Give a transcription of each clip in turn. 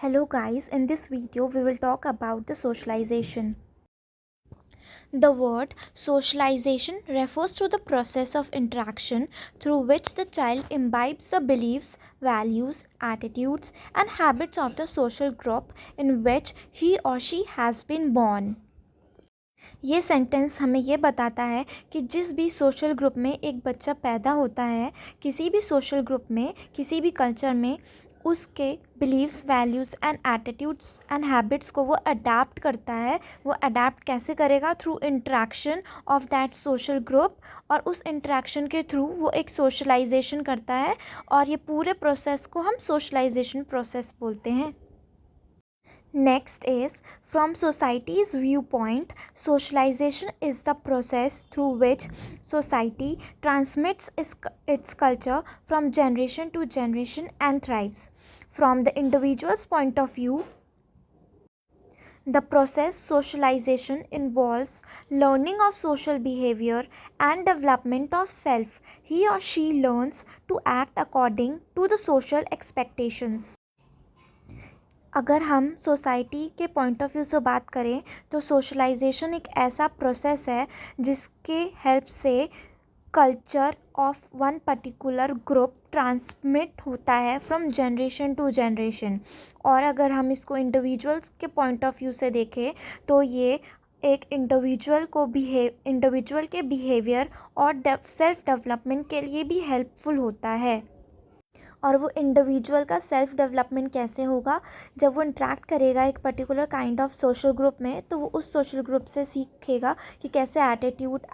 Hello guys, in this video we will talk about the socialization. The word socialization refers to the process of interaction through which the child imbibes the beliefs, values, attitudes and habits of the social group in which he or she has been born. ये sentence हमें ये बताता है कि जिस भी social group में एक बच्चा पैदा होता है, किसी भी सोशल ग्रुप में, किसी भी कल्चर में, उसके beliefs, values and attitudes and habits को वो अडेप्ट करता है. वो अडेप्ट कैसे करेगा? Through interaction of that social group, और उस इंट्रैक्शन के थ्रू वो एक सोशलाइजेशन करता है, और ये पूरे प्रोसेस को हम सोशलाइजेशन प्रोसेस बोलते हैं. Next is, from society's viewpoint, socialization is the process through which society transmits its culture from generation to generation and thrives. From the individual's point of view, the process socialization involves learning of social behavior and development of self. He or she learns to act according to the social expectations. अगर हम society के point of view से बात करें तो socialisation एक ऐसा process है जिसके हेल्प से culture of one particular group transmit होता है फ्रॉम जनरेशन टू जनरेशन. और अगर हम इसको इंडिविजुअल्स के पॉइंट ऑफ व्यू से देखें तो ये एक इंडिविजुअल के बिहेवियर और सेल्फ डेवलपमेंट के लिए भी हेल्पफुल होता है. और वो इंडिविजुअल का सेल्फ डेवलपमेंट कैसे होगा? जब वो इंटरेक्ट करेगा एक particular kind of social group में, तो वो उस सोशल ग्रुप से सीखेगा कि कैसे एटीट्यूड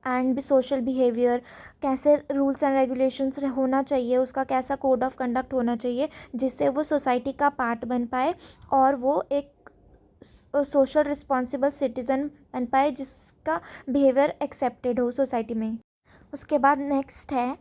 एंड भी सोशल बिहेवियर, कैसे रूल्स एंड रेगुलेशंस होना चाहिए, उसका कैसा कोड ऑफ कंडक्ट होना चाहिए, जिससे वो सोसाइटी का पार्ट बन पाए और वो एक सोशल रिस्पॉन्सिबल सिटीज़न बन पाए जिसका बिहेवियर एक्सेप्टेड हो सोसाइटी में. उसके बाद नेक्स्ट है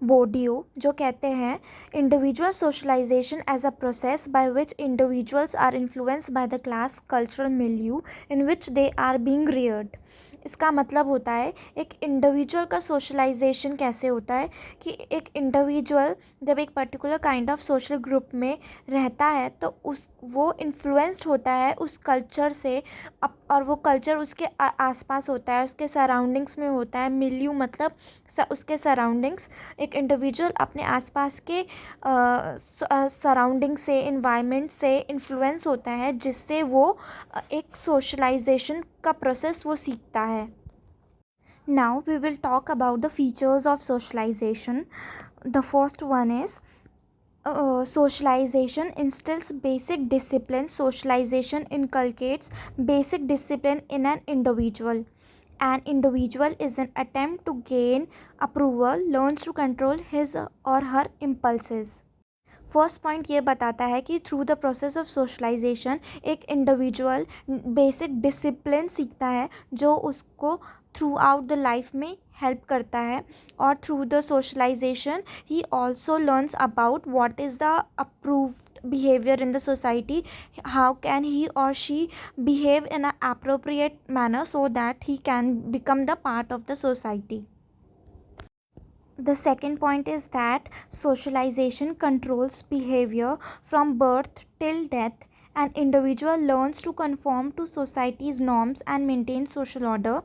बोर्डियो, जो कहते हैं individual socialization as a process by which individuals are influenced by the class cultural milieu in which they are being reared. इसका मतलब होता है एक इंडिविजुअल का सोशलाइजेशन कैसे होता है कि एक इंडिविजुअल जब एक particular kind of social group में रहता है तो वो इन्फ्लुएंस्ड होता है उस कल्चर से, और वो कल्चर उसके आसपास होता है, उसके सराउंडिंग्स में होता है. मिलियू मतलब उसके सराउंडिंग्स. एक इंडिविजुअल अपने आसपास के सराउंडिंग से, इन्वायरमेंट से इन्फ्लुएंस होता है, जिससे वो एक सोशलाइजेशन का प्रोसेस वो सीखता है. Now we will talk about the features of socialization. The first one is socialization instills basic discipline. Socialization inculcates basic discipline in an individual. An individual is an attempt to gain approval, learns to control his or her impulses. First point ये बताता है कि through the process of socialization एक individual basic discipline सीखता है जो उसको throughout the life में हेल्प करता है. और through the socialization he also learns about what is the approved behavior in the society, how can he or she behave in an appropriate manner so that he can become the part of the society. The second point is that socialization controls behavior from birth till death. An individual learns to conform to society's norms and maintain social order.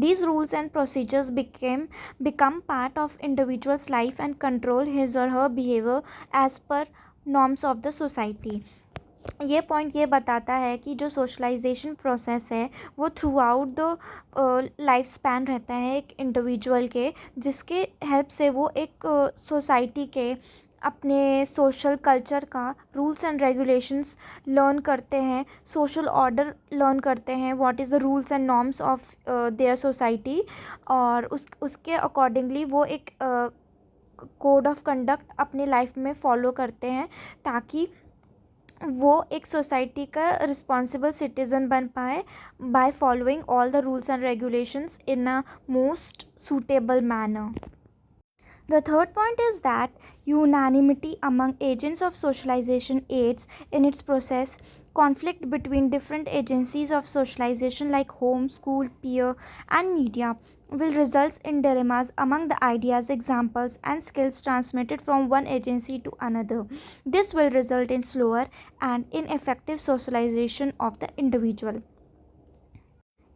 These rules and procedures become part of individual's life and control his or her behavior as per norms of the society. ये point ये बताता है कि जो socialisation process है वो through out the life span रहता है एक इंडिविजुअल के, जिसके हेल्प से वो एक सोसाइटी के अपने सोशल कल्चर का रूल्स एंड रेगुलेशंस लर्न करते हैं, सोशल ऑर्डर लर्न करते हैं, what is the rules and norms of their society, और उसके अकॉर्डिंगली वो एक कोड ऑफ कंडक्ट अपनी लाइफ में फॉलो करते हैं ताकि वो एक सोसाइटी का रिस्पॉन्सिबल सिटीज़न बन pi by following all the rules and regulations in a most suitable manner. The third point is that unanimity among agents of socialization aids in its process. Conflict between different agencies of socialization like home, school, peer, and media will result in dilemmas among the ideas, examples, and skills transmitted from one agency to another. This will result in slower and ineffective socialization of the individual.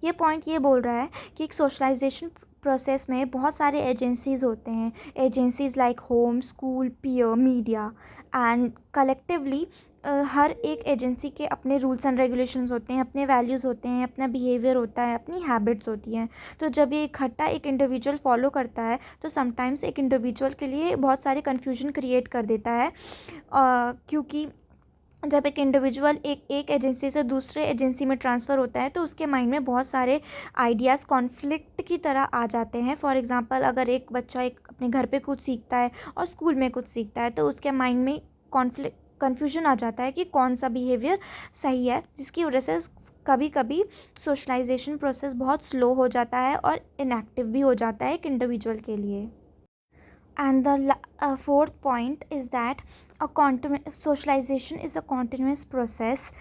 ये point ये बोल रहा है कि एक socialisation process में बहुत सारे एजेंसीज़ होते हैं, agencies like home, school, peer, media, and collectively हर एक एजेंसी के अपने रूल्स एंड रेगुलेशंस होते हैं, अपने वैल्यूज़ होते हैं, अपना बिहेवियर होता है, अपनी हैबिट्स होती हैं. तो जब ये इकट्ठा एक इंडिविजुअल फॉलो करता है तो समटाइम्स एक इंडिविजुअल के लिए बहुत सारे कन्फ्यूजन क्रिएट कर देता है, क्योंकि जब एक इंडिविजुअल एक एजेंसी से दूसरे एजेंसी में ट्रांसफ़र होता है तो उसके माइंड में बहुत सारे आइडियाज़ कॉन्फ्लिक्ट की तरह आ जाते हैं. फॉर एग्जांपल, अगर एक बच्चा एक अपने घर पे कुछ सीखता है और स्कूल में कुछ सीखता है तो उसके माइंड में कन्फ्यूजन आ जाता है कि कौन सा बिहेवियर सही है, जिसकी वजह से कभी कभी सोशलाइजेशन प्रोसेस बहुत स्लो हो जाता है और इनएक्टिव भी हो जाता है एक इंडिविजुअल के लिए. And the fourth point is that socialization is a continuous process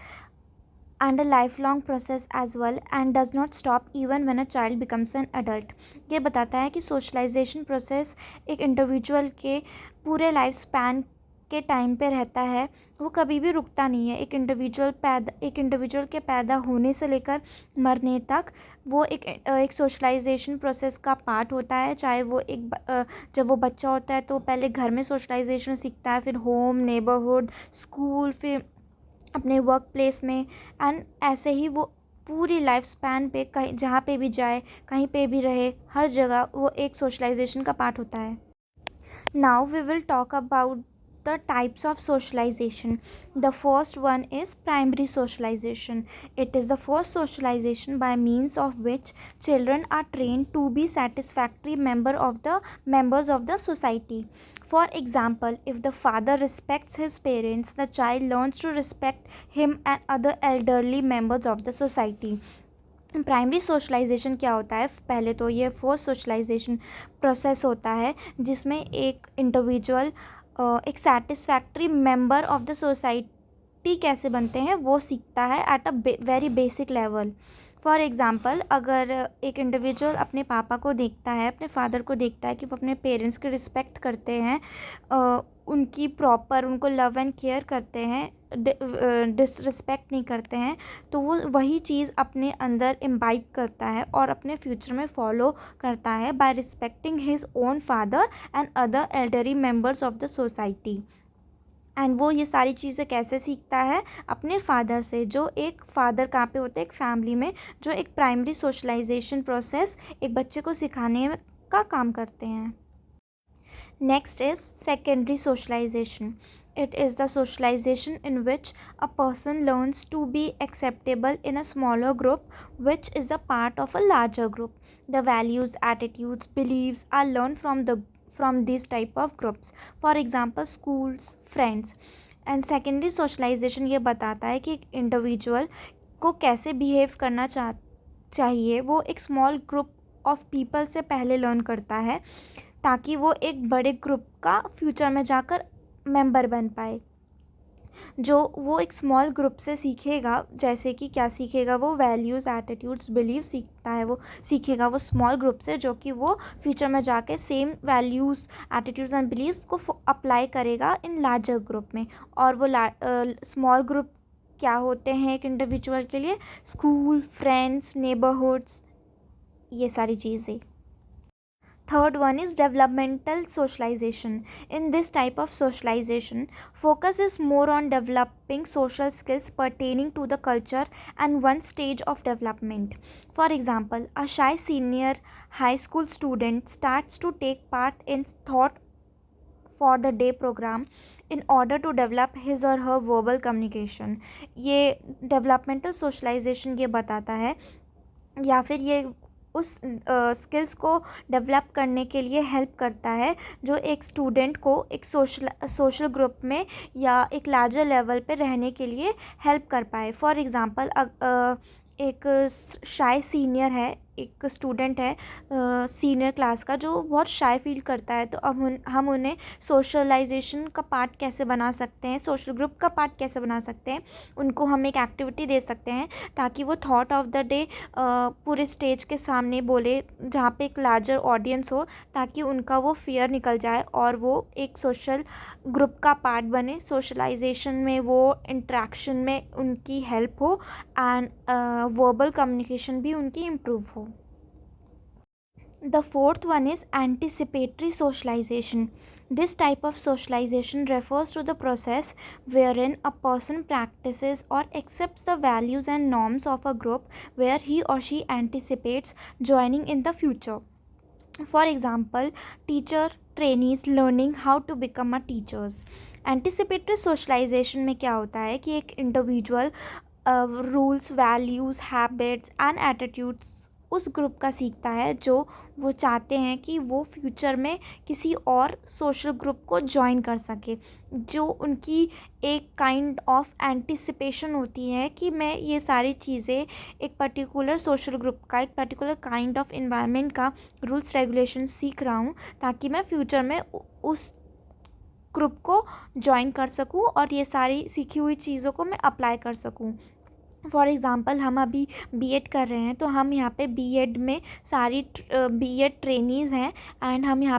and a lifelong process as well, and does not stop even when a child becomes an adult. ये बताता है कि सोशलाइजेशन प्रोसेस एक individual के पूरे life span के time पे रहता है, वो कभी भी रुकता नहीं है. एक इंडिविजुअल के पैदा होने से लेकर मरने तक वो एक सोशलाइजेशन प्रोसेस का पार्ट होता है. चाहे वो जब वो बच्चा होता है तो पहले घर में सोशलाइजेशन सीखता है, फिर होम, नेबरहुड, स्कूल, फिर अपने वर्क प्लेस में, एंड ऐसे ही वो पूरी लाइफ स्पैन पे कहीं जहाँ पे भी जाए, कहीं पे भी रहे, हर जगह वो एक सोशलाइजेशन का पार्ट होता है. Now we will talk about the types of socialization. The first one is primary socialization. It is the first socialization by means of which children are trained to be satisfactory members of the society. For example, if the father respects his parents, the child learns to respect him and other elderly members of the society. Primary socialization क्या होता है? पहले तो ये first socialisation process होता है जिसमें एक इंडिविजुअल एक satisfactory member of the society कैसे बनते हैं वो सीखता है at a very basic level. For example, अगर एक इंडिविजुअल अपने पापा को देखता है, अपने फादर को देखता है कि वो अपने पेरेंट्स की रिस्पेक्ट करते हैं, उनकी प्रॉपर उनको लव एंड केयर करते हैं, डिसरिस्पेक्ट नहीं करते हैं, तो वो वही चीज़ अपने अंदर इम्बाइब करता है और अपने फ्यूचर में फॉलो करता है by respecting his own father and other elderly members of the society. And वो ये सारी चीज़ें कैसे सीखता है? अपने फादर से. जो एक फादर कहाँ पे होते हैं? एक फैमिली में, जो एक प्राइमरी सोशलाइजेशन प्रोसेस एक बच्चे को सिखाने का काम करते हैं. Next is secondary socialization. It is the socialization in which a person learns to be acceptable in a smaller group which is a part of a larger group. The values, attitudes, beliefs are learned from these type of groups. For example, schools, friends. And secondary socialization ये बताता है कि एक individual को कैसे behave करना चाहिए, वो एक स्मॉल ग्रुप ऑफ पीपल से पहले लर्न करता है ताकि वो एक बड़े ग्रुप का फ्यूचर में जाकर मेंबर बन पाए. जो वो एक स्मॉल ग्रुप से सीखेगा, जैसे कि क्या सीखेगा वो? वैल्यूज़, एटीट्यूड्स, बिलीव वो सीखेगा वो स्मॉल ग्रुप से, जो कि वो फ्यूचर में जाके same values, attitudes and beliefs को अप्लाई करेगा इन लार्जर ग्रुप में. और वो स्मॉल ग्रुप क्या होते हैं एक इंडिविजुअल के लिए? स्कूल, फ्रेंड्स, नेबरहुड्स, ये सारी चीज़ें. Third one is developmental socialization. In this type of socialization, focus is more on developing social skills pertaining to the culture and one stage of development. For example, a shy senior high school student starts to take part in thought for the day program in order to develop his or her verbal communication. ये developmental socialization ये बताता है, या फिर ये उस skills को develop करने के लिए हेल्प करता है जो एक स्टूडेंट को एक सोशल ग्रुप में या एक लार्जर लेवल पे रहने के लिए हेल्प कर पाए. फॉर एग्ज़ाम्पल, एक शाय सीनियर है एक स्टूडेंट है सीनियर क्लास का जो बहुत शाय फील करता है, तो अब हम उन्हें सोशलाइजेशन का पार्ट कैसे बना सकते हैं, सोशल ग्रुप का पार्ट कैसे बना सकते हैं, उनको हम एक एक्टिविटी दे सकते हैं ताकि वो थॉट ऑफ द डे पूरे स्टेज के सामने बोले जहाँ पे एक लार्जर ऑडियंस हो, ताकि उनका वो फियर निकल जाए और वो एक सोशल ग्रुप का पार्ट बने, सोशलाइजेशन में वो इंट्रैक्शन में उनकी हेल्प हो एंड वर्बल कम्युनिकेशन भी उनकी इम्प्रूव हो। The fourth one is anticipatory socialization. This type of socialization refers to the process wherein a person practices or accepts the values and norms of a group where he or she anticipates joining in the future. For example, teacher trainees learning how to become a teachers. Anticipatory socialization में क्या होता है कि एक individual rules, values, habits and attitudes उस group का सीखता है जो वो चाहते हैं कि वो फ्यूचर में किसी और सोशल ग्रुप को ज्वाइन कर सके, जो उनकी एक काइंड ऑफ एंटिसिपेशन होती है कि मैं ये सारी चीज़ें एक पर्टिकुलर सोशल ग्रुप का, एक पर्टिकुलर काइंड ऑफ इन्वायरमेंट का रूल्स रेगुलेशन सीख रहा हूँ ताकि मैं फ्यूचर में उस ग्रुप को ज्वाइन कर सकूँ और ये सारी सीखी हुई चीज़ों को मैं अप्लाई कर सकूँ। फॉर एग्ज़ाम्पल हम अभी बीएड कर रहे हैं, तो हम यहाँ पे बीएड में सारी बीएड ट्रेनीज़ हैं एंड हम यहाँ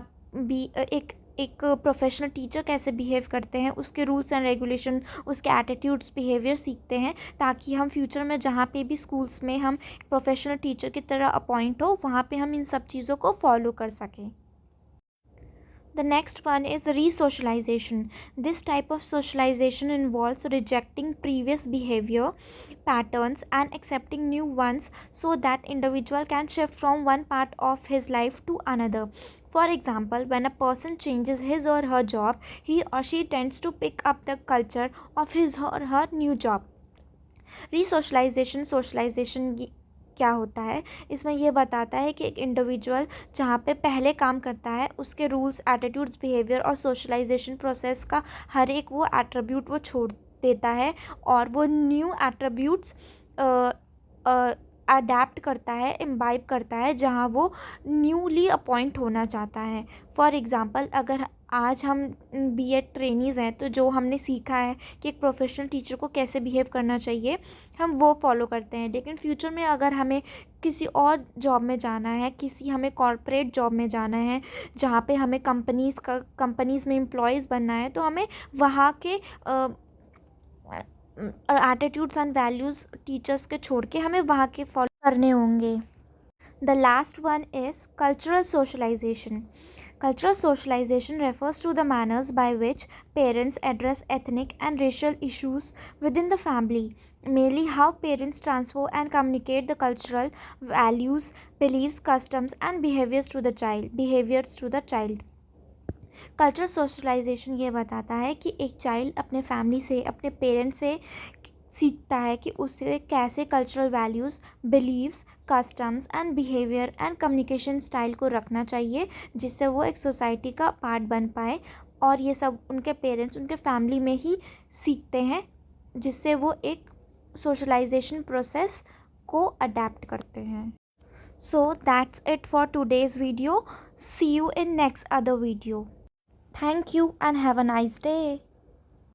एक प्रोफेशनल टीचर कैसे बिहेव करते हैं, उसके रूल्स एंड रेगुलेशन, उसके एटीट्यूड्स, बिहेवियर सीखते हैं ताकि हम फ्यूचर में जहाँ पे भी स्कूल्स में हम प्रोफेशनल टीचर की तरह अपॉइंट हो, वहाँ पे हम इन सब चीज़ों को फॉलो कर सकें। The next one is resocialization. This type of socialization involves rejecting previous behavior patterns and accepting new ones so that individual can shift from one part of his life to another. For example, when a person changes his or her job, he or she tends to pick up the culture of his or her new job. Socialization क्या होता है, इसमें ये बताता है कि एक individual जहाँ पे पहले काम करता है उसके रूल्स, एटीट्यूड्स, बिहेवियर और सोशलाइजेशन प्रोसेस का हर एक वो एट्रीब्यूट वो छोड़ देता है और वो न्यू एट्रीब्यूट्स अडेप्ट करता है, इम्बाइब करता है जहाँ वो न्यूली अपॉइंट होना चाहता है। फॉर एग्ज़ाम्पल, अगर आज हम बीएड ट्रेनीज़ हैं तो जो हमने सीखा है कि एक प्रोफेशनल टीचर को कैसे बिहेव करना चाहिए, हम वो फॉलो करते हैं। लेकिन फ्यूचर में अगर हमें किसी और जॉब में जाना है, हमें कॉर्पोरेट जॉब में जाना है जहाँ पे हमें कंपनीज़ में एम्प्लॉयज़ बनना है, तो हमें वहाँ के एटीट्यूड्स एंड वैल्यूज़ टीचर्स के छोड़ के हमें वहाँ के फॉलो करने होंगे। The last one is cultural socialization. Cultural socialization refers to the manners by which parents address ethnic and racial issues within the family, mainly how parents transfer and communicate the cultural values, beliefs, customs and behaviors to the child. Cultural socialization ये बताता है कि एक child अपने family से, अपने parents से सीखता है कि उसे कैसे cultural values, beliefs, customs and behaviour and communication style को रखना चाहिए, जिससे वो एक सोसाइटी का पार्ट बन पाए। और ये सब उनके पेरेंट्स, उनके फैमिली में ही सीखते हैं, जिससे वो एक सोशलाइजेशन प्रोसेस को अडेप्ट करते हैं। So that's it for today's video. See you in next other video. Thank you and have a nice day.